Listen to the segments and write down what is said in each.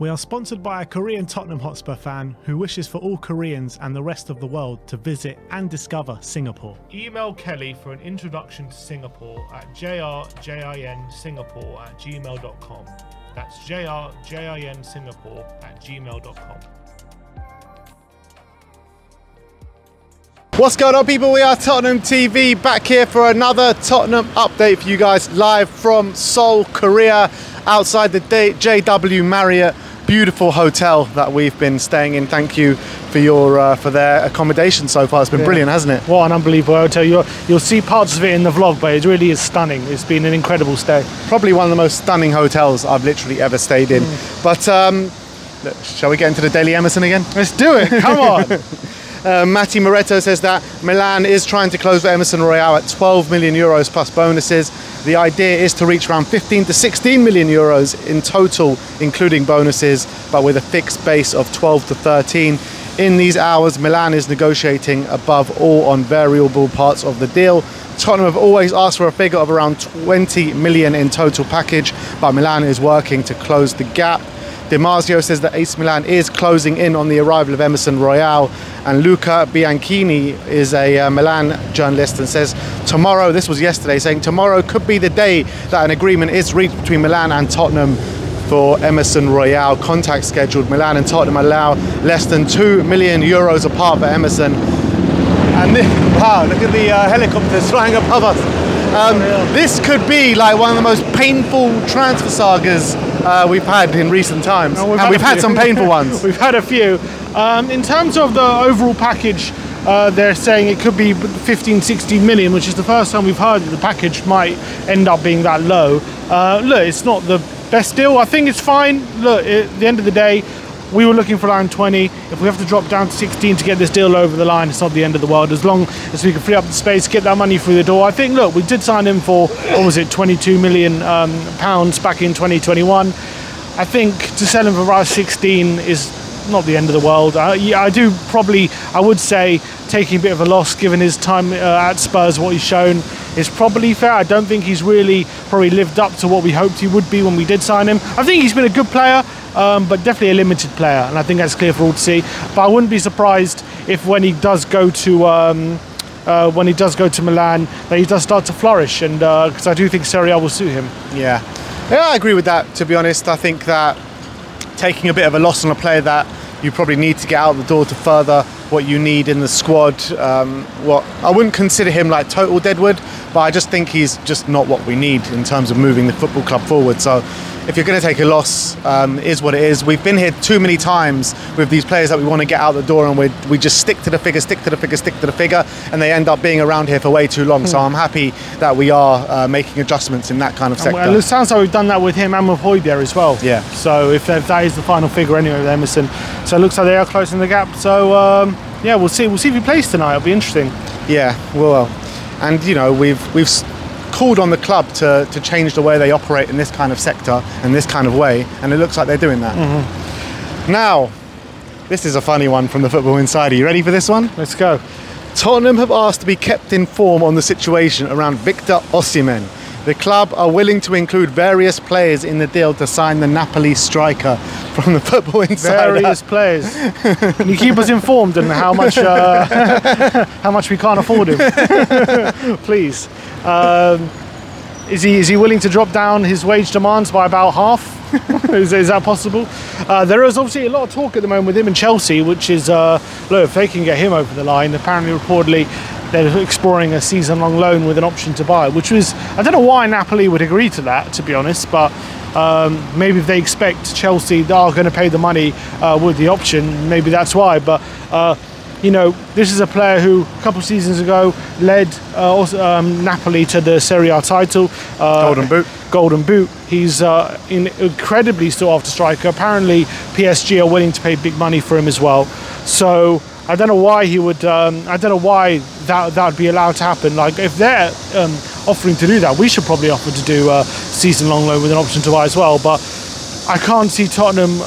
We are sponsored by a Korean Tottenham Hotspur fan who wishes for all Koreans and the rest of the world to visit and discover Singapore. Email Kelly for an introduction to Singapore at jrjinsingapore@gmail.com. That's jrjinsingapore@gmail.com. What's going on, people? We are Tottenham TV, back here for another Tottenham update for you guys, live from Seoul, Korea, outside the JW Marriott. Beautiful hotel that we've been staying in. Thank you for their accommodation so far. It's been brilliant, hasn't it? What an unbelievable hotel. You'll see parts of it in the vlog, but it really is stunning. It's been an incredible stay. Probably one of the most stunning hotels I've literally ever stayed in. But look, shall we get into the Daily Emerson again? Let's do it. Come on. Matti Moretto says that Milan is trying to close for Emerson Royale at 12 million euros plus bonuses. The idea is to reach around 15 to 16 million euros in total, including bonuses, but with a fixed base of 12 to 13. In these hours, Milan is negotiating above all on variable parts of the deal. Tottenham have always asked for a figure of around 20 million in total package, but Milan is working to close the gap. Damasio says that AC Milan is closing in on the arrival of Emerson Royale, and Luca Bianchini is a Milan journalist and says tomorrow, this was yesterday, saying tomorrow could be the day that an agreement is reached between Milan and Tottenham for Emerson Royale. Contact scheduled. Milan and Tottenham allow less than 2 million euros apart for Emerson. And wow, look at the helicopters flying above us. This could be like one of the most painful transfer sagas we've had in recent times, and we've had some painful ones. We've had a few. In terms of the overall package, they're saying it could be 15-16 million, which is the first time we've heard that the package might end up being that low. Look, it's not the best deal. I think it's fine. Look, at the end of the day, we were looking for around 20. If we have to drop down to 16 to get this deal over the line, it's not the end of the world. As long as we can free up the space, get that money through the door. I think, look, we did sign him for, what was it, 22 million pounds back in 2021. I think to sell him for around 16 is not the end of the world. Yeah, I would say taking a bit of a loss given his time at Spurs, what he's shown is probably fair. I don't think he's really probably lived up to what we hoped he would be when we did sign him. I think he's been a good player, but definitely a limited player, and I think that's clear for all to see. But I wouldn't be surprised if when he does go to Milan, that he does start to flourish, and because I do think Serie A will suit him. Yeah, I agree with that, to be honest. I think that taking a bit of a loss on a player that you probably need to get out the door to further what you need in the squad. I wouldn't consider him like total deadwood, but I just think he's just not what we need in terms of moving the football club forward. So if you're going to take a loss, is what it is. We've been here too many times with these players that we want to get out the door, and we just stick to the figure, and they end up being around here for way too long. So I'm happy that we are making adjustments in that kind of sector. And it sounds like we've done that with him and with Højbjerg as well. Yeah. So if that is the final figure anyway with Emerson, so it looks like they are closing the gap. So yeah, we'll see. We'll see if he plays tonight. It'll be interesting. Yeah, well, and you know we've called on the club to change the way they operate in this kind of sector and this kind of way, and it looks like they're doing that. Now, this is a funny one from the Football Insider. You ready for this one? Let's go. Tottenham have asked to be kept informed on the situation around Victor Oshimen. The club are willing to include various players in the deal to sign the Napoli striker, from the Football Insider. Various players. Can you keep us informed on how much we can't afford him? Please. Is he willing to drop down his wage demands by about half? is that possible? There is obviously a lot of talk at the moment with him and Chelsea, which is look, if they can get him over the line, apparently reportedly they're exploring a season-long loan with an option to buy, which was, I don't know why Napoli would agree to that, to be honest, but maybe if they expect Chelsea are going to pay the money with the option, maybe that's why. But you know, this is a player who a couple of seasons ago led Napoli to the Serie A title. Golden Boot. He's incredibly sought after striker. Apparently PSG are willing to pay big money for him as well. So I don't know why he would. I don't know why that would be allowed to happen. Like if they're offering to do that, we should probably offer to do a season-long loan with an option to buy as well. But I can't see Tottenham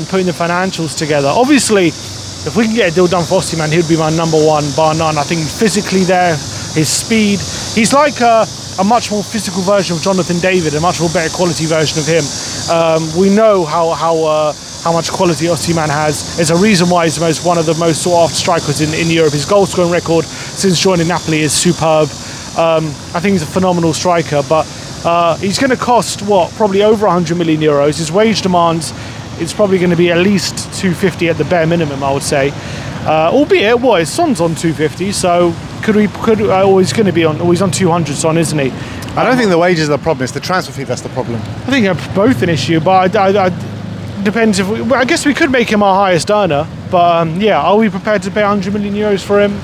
putting the financials together. Obviously, if we can get a deal done for Oshimen, he would be my #1 bar none. I think physically there, his speed, he's like a much more physical version of Jonathan David, a much more better quality version of him. We know how how much quality Oshimen has. There's a reason why he's one of the most sought-after strikers in Europe. His goal-scoring record since joining Napoli is superb. I think he's a phenomenal striker, but he's going to cost, what, probably over 100 million euros. His wage demands, it's probably going to be at least 250 at the bare minimum, I would say. Albeit, what, his son's on 250, so he's going to be on, he's on 200, Son, isn't he? I don't think the wages are the problem, it's the transfer fee that's the problem. I think they're both an issue, but depends if I guess we could make him our highest earner, but yeah, are we prepared to pay 100 million euros for him?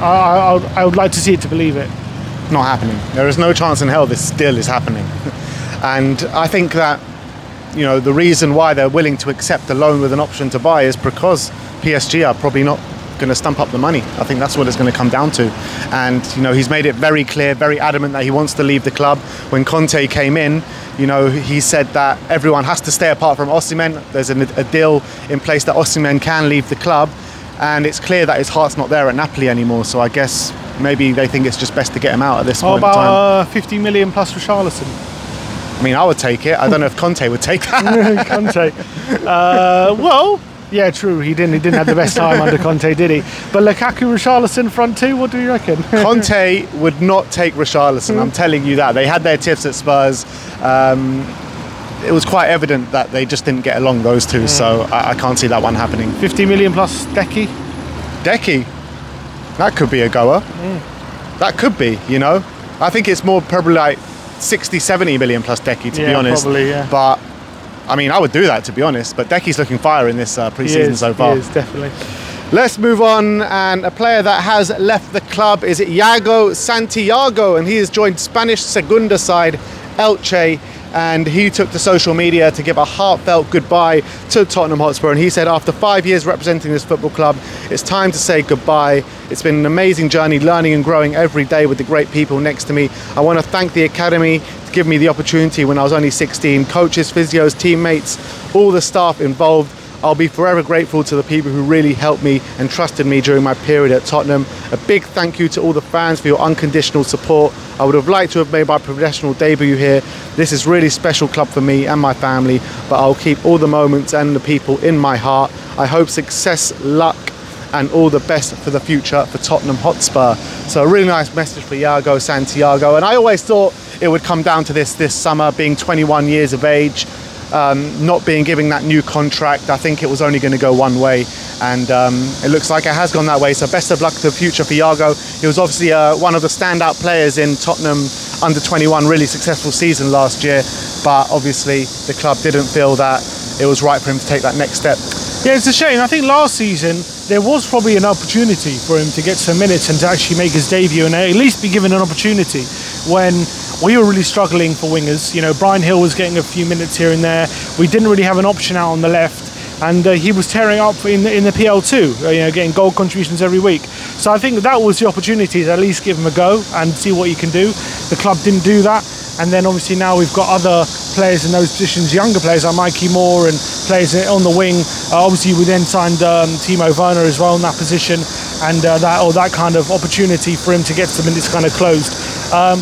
I would like to see it to believe it. Not happening. There is no chance in hell this deal is happening. And I think that, you know, the reason why they're willing to accept a loan with an option to buy is because PSG are probably not going to stump up the money. I think that's what it's going to come down to. And, you know, he's made it very clear, very adamant that he wants to leave the club. When Conte came in, you know, he said that everyone has to stay apart from Oshimen. There's a deal in place that Oshimen can leave the club, and it's clear that his heart's not there at Napoli anymore. So I guess maybe they think it's just best to get him out at this point in time. How about 50 million plus Reguilon? I mean, I would take it. I don't know if Conte would take that. Conte. Well, yeah, true. He didn't have the best time under Conte, did he? But Lukaku, Richarlison front two. What do you reckon? Conte would not take Richarlison. I'm telling you that. They had their tips at Spurs. It was quite evident that they just didn't get along, those two. So I can't see that one happening. 50 million plus Decky. Decky, that could be a goer. That could be. You know, I think it's more probably like 60, 70 million plus Decky, to be honest. Probably, yeah. But I mean, I would do that, to be honest, but Decky's looking fire in this pre-season so far. He is, definitely. Let's move on, and a player that has left the club is Iago Santiago, and he has joined Spanish Segunda side Elche, and he took to social media to give a heartfelt goodbye to Tottenham Hotspur, and he said, after 5 years representing this football club, it's time to say goodbye. It's been an amazing journey, learning and growing every day with the great people next to me. I want to thank the academy to give me the opportunity when I was only 16, coaches, physios, teammates, all the staff involved. I'll be forever grateful to the people who really helped me and trusted me during my period at Tottenham. A big thank you to all the fans for your unconditional support. I would have liked to have made my professional debut here. This is a really special club for me and my family, but I'll keep all the moments and the people in my heart. I hope success, luck, and all the best for the future for Tottenham Hotspur. So a really nice message for Iago Santiago. And I always thought it would come down to this summer, being 21 years of age, not being given that new contract. I think it was only going to go one way, and it looks like it has gone that way. So best of luck to the future for Iago. He was obviously one of the standout players in Tottenham under 21, really successful season last year, but obviously the club didn't feel that it was right for him to take that next step. Yeah, it's a shame. I think last season there was probably an opportunity for him to get some minutes and to actually make his debut and at least be given an opportunity when we were really struggling for wingers. You know, Brian Hill was getting a few minutes here and there. We didn't really have an option out on the left, and he was tearing up in the PL too, you know, getting goal contributions every week. So I think that was the opportunity to at least give him a go and see what he can do. The club didn't do that, and then obviously now we've got other players in those positions, younger players like Mikey Moore and players on the wing. Obviously we then signed Timo Werner as well in that position, and that kind of opportunity for him to get some minutes kind of closed.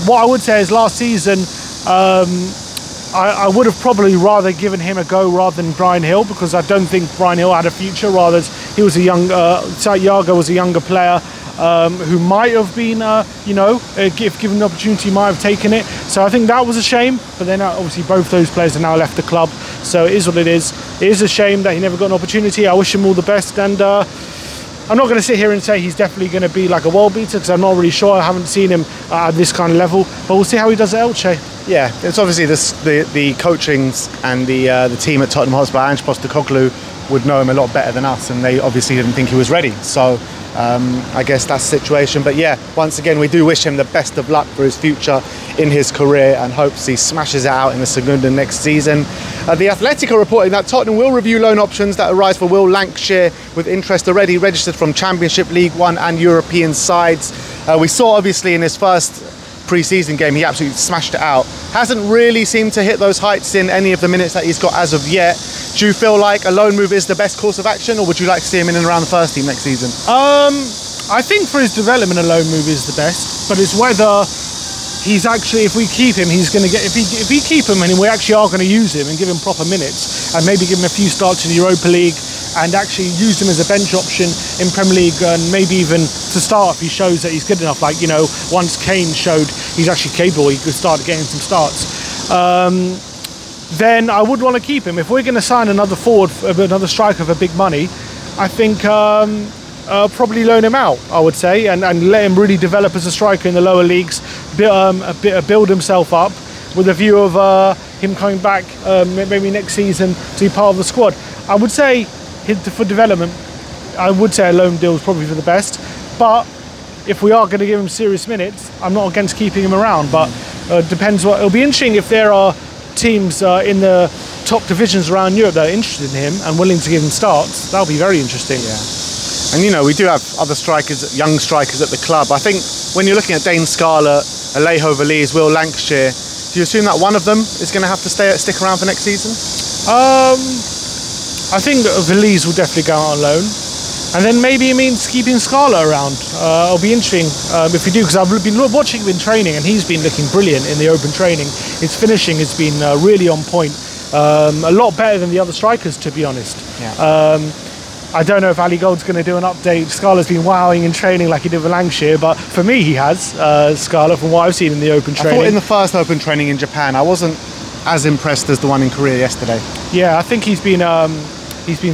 What I would say is last season I would have probably rather given him a go rather than Brian Hill, because I don't think Brian Hill had a future. Rather, he was a young, Iago was a younger player who might have been, you know, if given the opportunity, might have taken it. So I think that was a shame. But then obviously both those players have now left the club. So it is what it is. It is a shame that he never got an opportunity. I wish him all the best, and I'm not going to sit here and say he's definitely going to be like a world beater, because I'm not really sure. I haven't seen him at this kind of level, but we'll see how he does at Elche. Yeah, it's obviously the coachings and the team at Tottenham Hotspur, Ange Postecoglou, would know him a lot better than us, and they obviously didn't think he was ready. So I guess that's the situation. But yeah, once again, we do wish him the best of luck for his future in his career, and hopes he smashes it out in the Segunda next season. The Atletico are reporting that Tottenham will review loan options that arise for Will Lancashire, with interest already registered from Championship, League One and European sides. We saw obviously in his first pre-season game he absolutely smashed it out. Hasn't really seemed to hit those heights in any of the minutes that he's got as of yet. Do you feel like a loan move is the best course of action, or would you like to see him in and around the first team next season? I think for his development a loan move is the best, but it's whether he's actually, if we keep him, he's going to get, if we keep him and we actually are going to use him and give him proper minutes and maybe give him a few starts in the Europa League and actually use him as a bench option in Premier League and maybe even to start if he shows that he's good enough. Like, you know, once Kane showed he's actually capable, he could start getting some starts. Then I would want to keep him. If we're going to sign another forward, another striker for big money, I think probably loan him out, I would say, and let him really develop as a striker in the lower leagues, build himself up with a view of him coming back maybe next season to be part of the squad. I would say for development, I would say a loan deal is probably for the best, but if we are going to give him serious minutes, I'm not against keeping him around, but depends what, it'll be interesting if there are teams in the top divisions around Europe that are interested in him and willing to give him starts. That'll be very interesting. Yeah. And you know, we do have other strikers, young strikers at the club. I think when you're looking at Dane Scarlett, Alejo Veliz, Will Lancashire, do you assume that one of them is going to have to stick around for next season? I think Veliz will definitely go out on loan. And then maybe it means keeping Scarlett around. It'll be interesting if we do, because I've been watching him in training and he's been looking brilliant in the open training. His finishing has been really on point. A lot better than the other strikers, to be honest. Yeah. I don't know if Ali Gold's going to do an update. Scarlett's been wowing in training like he did with Lancashire, but for me he has, Scarlett, from what I've seen in the open training. I thought in the first open training in Japan, I wasn't as impressed as the one in Korea yesterday. Yeah, I think he's been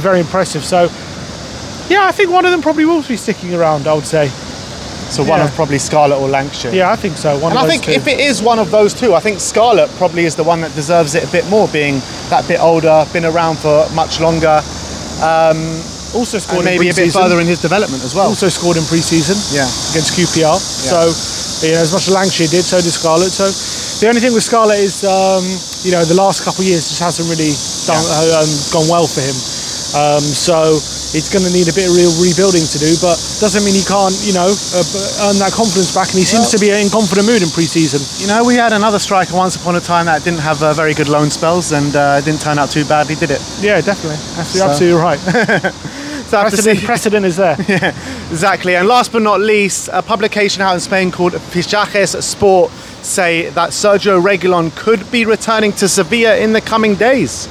very impressive. So yeah, I think one of them probably will be sticking around, I would say. So one of probably Scarlett or Lancashire. Yeah, I think so. And I think if it is one of those two, I think Scarlett probably is the one that deserves it a bit more, being that bit older, been around for much longer. Also scored maybe a bit further in his development as well. Also scored in pre-season. Yeah. Against QPR. Yeah. So, you know, as much as Lancashire did, so did Scarlett. So the only thing with Scarlett is, you know, the last couple of years just hasn't really gone well for him. So it's going to need a bit of real rebuilding to do, but doesn't mean he can't, you know, earn that confidence back. And he seems to be in confident mood in pre-season. You know, we had another striker once upon a time that didn't have very good loan spells and didn't turn out too badly, did it? Yeah, definitely. Absolutely right. So precedent is there. Yeah, exactly. And last but not least, a publication out in Spain called Fichajes Sport say that Sergio Reguilon could be returning to Sevilla in the coming days.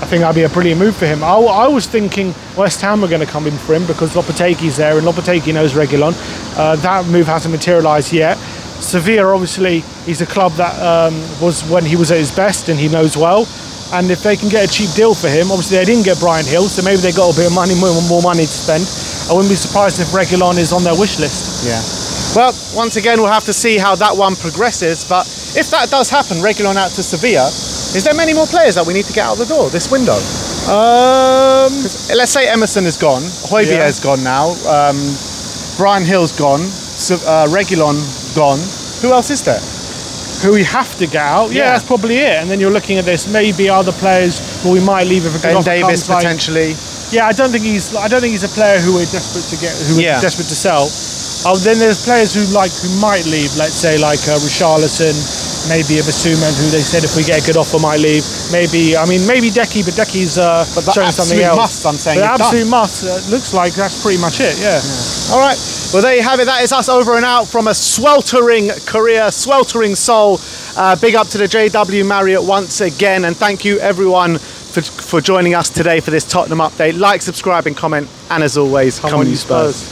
I think that'd be a brilliant move for him. I was thinking West Ham were going to come in for him because Lopetegui's there and Lopetegui knows Reguilon. That move hasn't materialised yet. Sevilla, obviously, he's a club that was when he was at his best and he knows well. And if they can get a cheap deal for him, obviously they didn't get Brian Hill, so maybe they got a bit of money, more money to spend. I wouldn't be surprised if Reguilon is on their wish list. Yeah. Well, once again, we'll have to see how that one progresses. But if that does happen, Reguilon out to Sevilla, is there many more players that we need to get out the door this window? Let's say Emerson is gone, Højbjerg is gone now, Brian Hill's gone, Reguilon gone. Who else is there? Who we have to get out? Yeah, that's probably it. And then you're looking at this, maybe other players who we might leave if a good offer Davis comes, potentially. Yeah, I don't think he's a player who we're desperate to get, who we're desperate to sell. Then there's players who might leave. Let's say like Richarlison, maybe Oshimen, who they said if we get a good offer might leave. Maybe Decky, but Decky's showing something else. Must, I'm saying. But absolute must. Looks like that's pretty much it. Yeah. All right. Well, there you have it. That is us over and out from a sweltering career, sweltering soul. Big up to the JW Marriott once again, and thank you everyone for joining us today for this Tottenham update. Like, subscribe and comment, and as always, come on you Spurs.